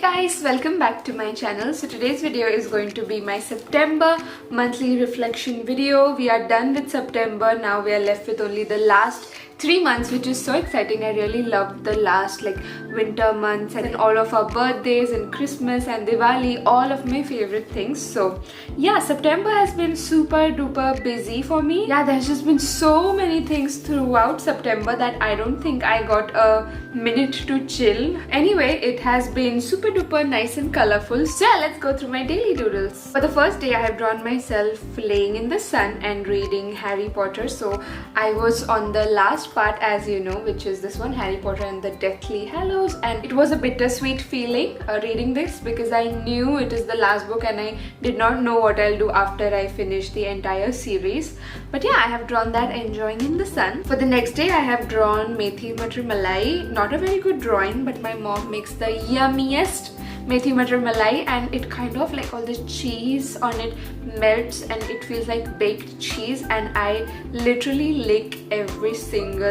guys, welcome back to my channel. So today's video is going to be my September monthly reflection video. We are done with September. Now we are left with only the last 3 months, which is so exciting. I really loved the last winter months and all of our birthdays and Christmas and Diwali, all of my favorite things. So yeah, September has been super duper busy for me. Yeah, there's just been so many things throughout September that I don't think I got a minute to chill. Anyway, it has been super duper nice and colorful. So yeah, let's go through my daily doodles. For the first day, I have drawn myself laying in the sun and reading Harry Potter. So I was on the last part, as you know, which is this one, Harry Potter and the Deathly Hallows, and it was a bittersweet feeling reading this because I knew it is the last book and I did not know what I'll do after I finish the entire series. But yeah, I have drawn that enjoying in the sun. For the next day, I have drawn Methi Matar Malai. Not a very good drawing, but my mom makes the yummiest Methi Matar Malai, and it kind of all the cheese on it melts and it feels like baked cheese, and I literally lick every single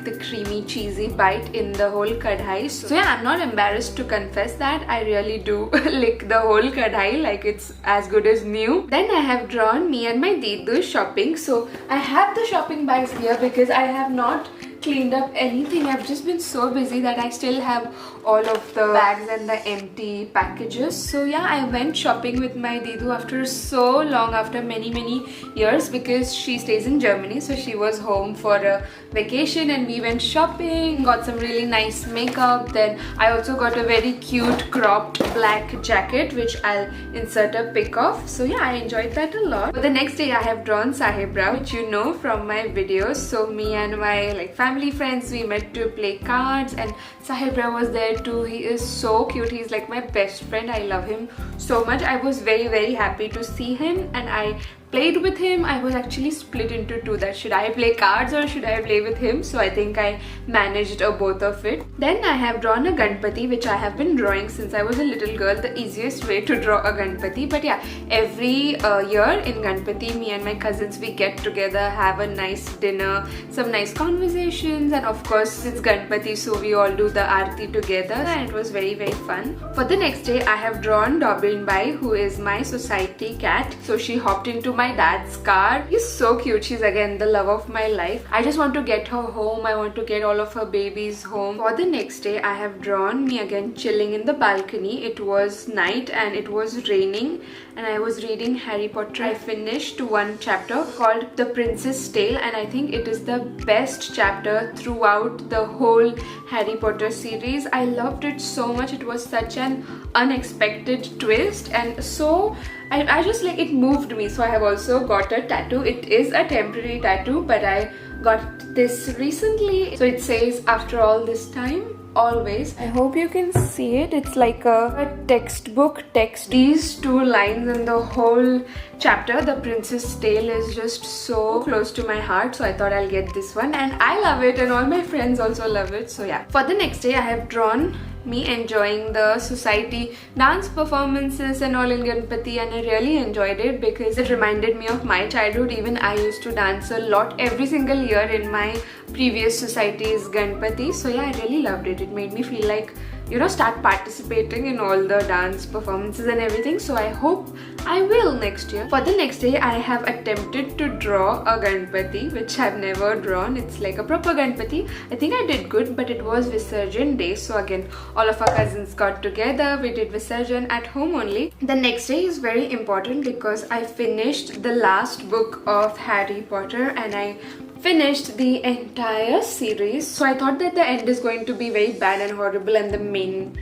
the creamy cheesy bite in the whole kadhai. So yeah, I'm not embarrassed to confess that I really do lick the whole kadhai like it's as good as new. Then I have drawn me and my Didu shopping. So I have the shopping bags here because I have not cleaned up anything. I've just been so busy that I still have all of the bags and the empty packages. So yeah, I went shopping with my Didu after so long, after many years, because she stays in Germany. So she was home for a vacation and we went shopping, got some really nice makeup. Then I also got a very cute cropped black jacket which I'll insert a pic of. So yeah, I enjoyed that a lot. For the next day, I have drawn Sahibra, which you know from my videos. So me and my family friends, we met to play cards, and Sahibra was there too. He is so cute. He's like my best friend. I love him so much. I was very happy to see him and I played with him. I was actually split into two, that should I play cards or should I play with him. So I think I managed both of it. Then I have drawn a Ganpati, which I have been drawing since I was a little girl, the easiest way to draw a Ganpati. But yeah, every year in Ganpati, me and my cousins, we get together, have a nice dinner, some nice conversations, and of course it's Ganpati, so we all do the aarti together, and it was very fun. For the next day, I have drawn Dobin Bai, who is my society cat. So she hopped into my dad's car. He's so cute. She's again the love of my life. I just want to get her home. I want to get all of her babies home. For the next day, I have drawn me again chilling in the balcony. It was night and it was raining and I was reading Harry Potter. I finished one chapter called The Prince's Tale, and I think it is the best chapter throughout the whole Harry Potter series. I loved it so much. It was such an unexpected twist, and so I just it moved me. So I have also got a tattoo. It is a temporary tattoo, but I got this recently. So it says, "After all this time, always." I hope you can see it. It's like a textbook text. These two lines in the whole chapter, The Prince's Tale, is just so close to my heart. So I thought I'll get this one, and I love it and all my friends also love it. So yeah, for the next day, I have drawn me enjoying the society dance performances and all in Ganpati, and I really enjoyed it because it reminded me of my childhood. Even I used to dance a lot every single year in my previous society's Ganpati. So yeah, I really loved it. It made me feel like, start participating in all the dance performances and everything. So I hope I will next year. For the next day, I have attempted to draw a Ganpati, which I've never drawn. It's like a proper Ganpati. I think I did good, but it was Visarjan day. So again, all of our cousins got together. We did Visarjan at home only. The next day is very important because I finished the last book of Harry Potter and I finished the entire series. So I thought that the end is going to be very bad and horrible and the main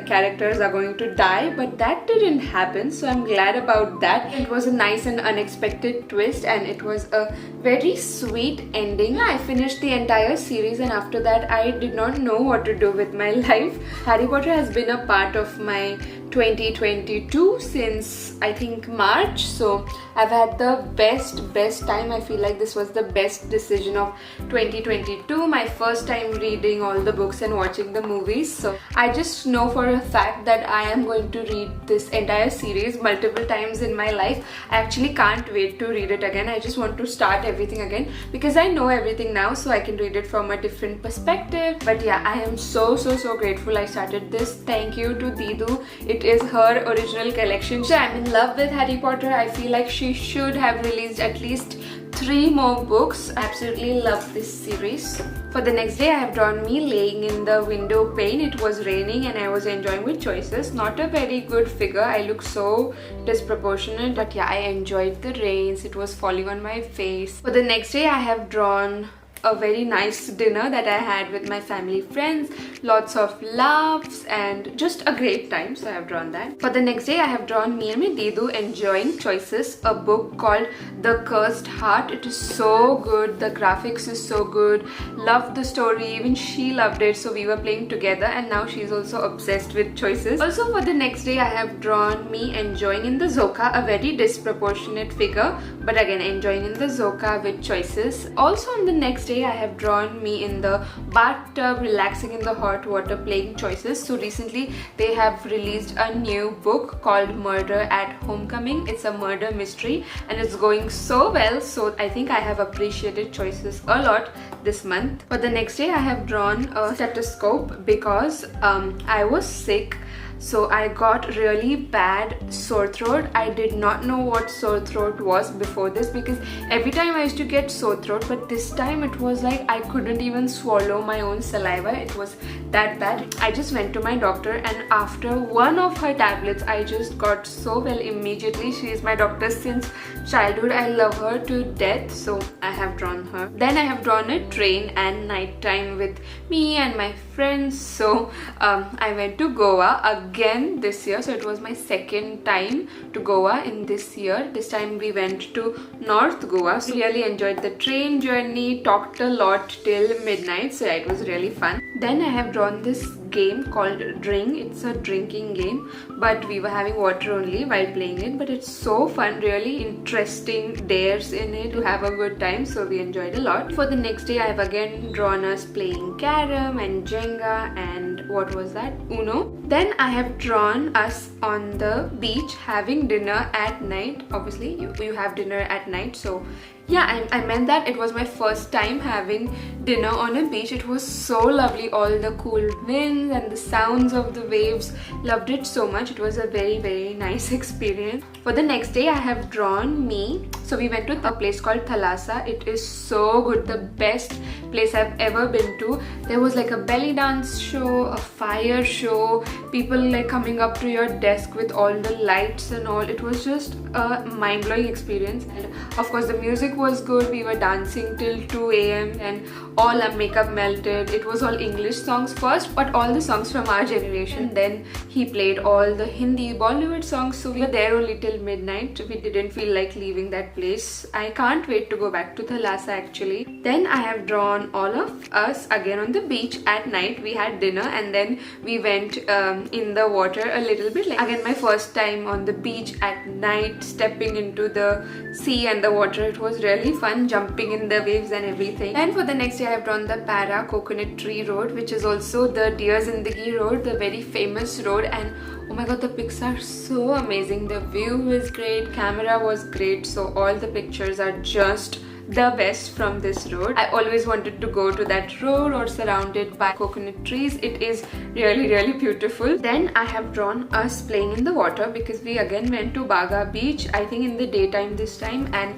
characters are going to die, but that didn't happen. So I'm glad about that. It was a nice and unexpected twist and it was a very sweet ending. I finished the entire series and after that I did not know what to do with my life. Harry Potter has been a part of my 2022 since I think March, so I've had the best time. I feel like this was the best decision of 2022, my first time reading all the books and watching the movies. So I just know for a fact that I am going to read this entire series multiple times in my life. I actually can't wait to read it again. I just want to start everything again because I know everything now, so I can read it from a different perspective. But yeah, I am so grateful I started this. Thank you to Didu. It is her original collection. So I'm in love with Harry Potter. I feel like she should have released at least 3 more books. Absolutely love this series. For the next day, I have drawn me laying in the window pane. It was raining and I was enjoying with choices. Not a very good figure. I look so disproportionate, but yeah, I enjoyed the rains. It was falling on my face. For the next day, I have drawn a very nice dinner that I had with my family friends, lots of laughs and just a great time, so I have drawn that. For the next day, I have drawn me and my Didu enjoying choices, a book called The Cursed Heart. It is so good, the graphics is so good, loved the story, even she loved it, so we were playing together and now she's also obsessed with choices. Also for the next day, I have drawn me enjoying in the Zoka, a very disproportionate figure, but again enjoying in the Zoka with choices. Also on the next day, I have drawn me in the bathtub, relaxing in the hot water, playing choices. So recently they have released a new book called Murder at Homecoming. It's a murder mystery and it's going so well, so I think I have appreciated choices a lot this month. For the next day, I have drawn a stethoscope because I was sick. So I got really bad sore throat. I did not know what sore throat was before this because every time I used to get sore throat, but this time it was like I couldn't even swallow my own saliva. It was that bad. I just went to my doctor and after one of her tablets, I just got so well immediately. She is my doctor since childhood. I love her to death, so I have drawn her. Then I have drawn a train and nighttime with me and my friends. So I went to Goa again this year, so it was my second time to Goa in this year. This time we went to North Goa. So really enjoyed the train journey, talked a lot till midnight, so yeah, it was really fun. Then I have drawn this game called Drink. It's a drinking game, but we were having water only while playing it, but it's so fun, really interesting dares in it to have a good time, so we enjoyed a lot. For the next day, I have again drawn us playing carom and Jenga and what was that? Uno. Then I have drawn us on the beach having dinner at night. Obviously you have dinner at night, so yeah, I meant that it was my first time having dinner on a beach. It was so lovely, all the cool winds and the sounds of the waves. Loved it so much. It was a very nice experience. For the next day, I have drawn me. So we went to a place called Thalassa. It is so good, the best place I've ever been to. There was like a belly dance show, a fire show, people like coming up to your desk with all the lights and all. It was just a mind-blowing experience, and of course the music was good. We were dancing till 2 a.m. and all our makeup melted. It was all English songs first, but all the songs from our generation. Then he played all the Hindi Bollywood songs, so we were there only till midnight. We didn't feel like leaving that place. I can't wait to go back to Thalassa actually. Then I have drawn all of us again on the beach at night. We had dinner and then we went in the water a little bit. Like, again, my first time on the beach at night, stepping into the sea and the water. It was really fun, jumping in the waves and everything. And for the next day, I have drawn the Para Coconut Tree Road, which is also the Deer Zindagi Road, the very famous road. And oh my god, the pics are so amazing. The view is great, camera was great, so all the pictures are just the best from this road. I always wanted to go to that road or surrounded by coconut trees. It is really beautiful. Then I have drawn us playing in the water because we again went to Baga Beach, I think in the daytime this time, and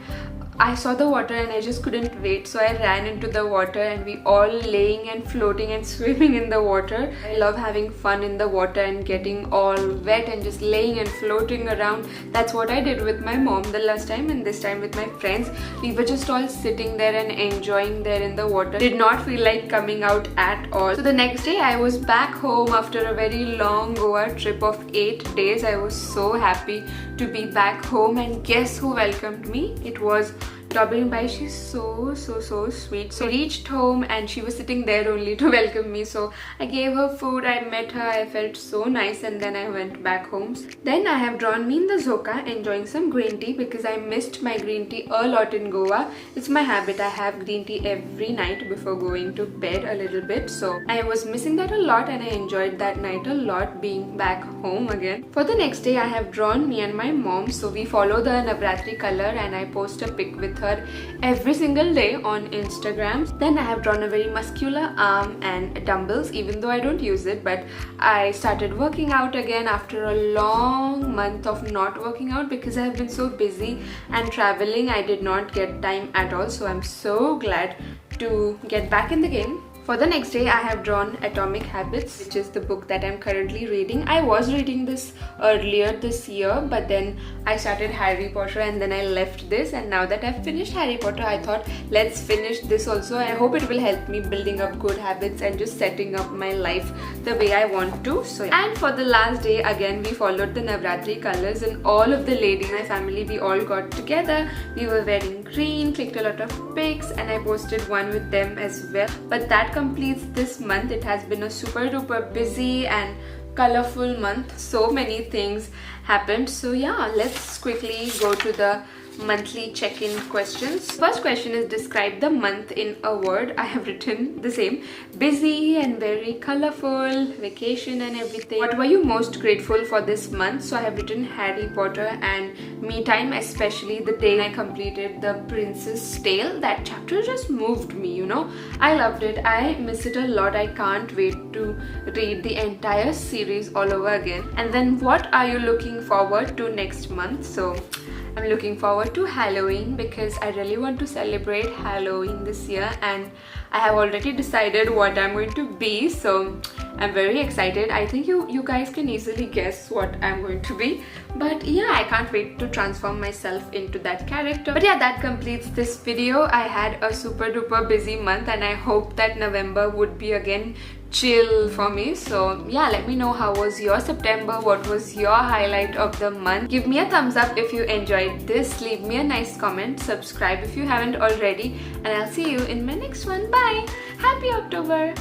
I saw the water and I just couldn't wait, so I ran into the water and we all laying and floating and swimming in the water. I love having fun in the water and getting all wet and just laying and floating around. That's what I did with my mom the last time, and this time with my friends. We were just all sitting there and enjoying there in the water. Did not feel like coming out at all. So the next day I was back home after a very long Goa trip of 8 days. I was so happy to be back home, and guess who welcomed me? It was stopping by. She's so sweet. So I reached home and she was sitting there only to welcome me. So I gave her food, I met her, I felt so nice, and then I went back home. Then I have drawn me in the Zoka enjoying some green tea because I missed my green tea a lot in Goa. It's my habit. I have green tea every night before going to bed a little bit. So I was missing that a lot and I enjoyed that night a lot being back home again. For the next day I have drawn me and my mom. So we follow the Navratri color and I post a pic with her every single day on Instagram. Then I have drawn a very muscular arm and dumbbells, even though I don't use it, but I started working out again after a long month of not working out because I have been so busy and traveling. I did not get time at all, so I'm so glad to get back in the game. For the next day, I have drawn Atomic Habits, which is the book that I'm currently reading. I was reading this earlier this year, but then I started Harry Potter and then I left this. And now that I've finished Harry Potter, I thought let's finish this also. I hope it will help me building up good habits and just setting up my life the way I want to. And for the last day, again, we followed the Navratri colors and all of the ladies in my family, we all got together. We were wearing green, clicked a lot of pics, and I posted one with them as well. But that completes this month. It has been a super duper busy and colorful month. So many things happened. So yeah, let's quickly go to the monthly check-in questions. First question is describe the month in a word. I have written the same: busy and very colorful, vacation and everything. What were you most grateful for this month? So I have written Harry Potter and me time, especially the day I completed The Prince's Tale. That chapter just moved me, you know. I loved it. I miss it a lot. I can't wait to read the entire series all over again. And then what are you looking forward to next month? So I'm looking forward to Halloween because I really want to celebrate Halloween this year, and I have already decided what I'm going to be, so I'm very excited. I think you guys can easily guess what I'm going to be, but yeah, I can't wait to transform myself into that character. But yeah, that completes this video. I had a super duper busy month and I hope that November would be again chill for me. So yeah, let me know how was your September, what was your highlight of the month. Give me a thumbs up if you enjoyed this, leave me a nice comment, subscribe if you haven't already, and I'll see you in my next one. Bye! Happy October!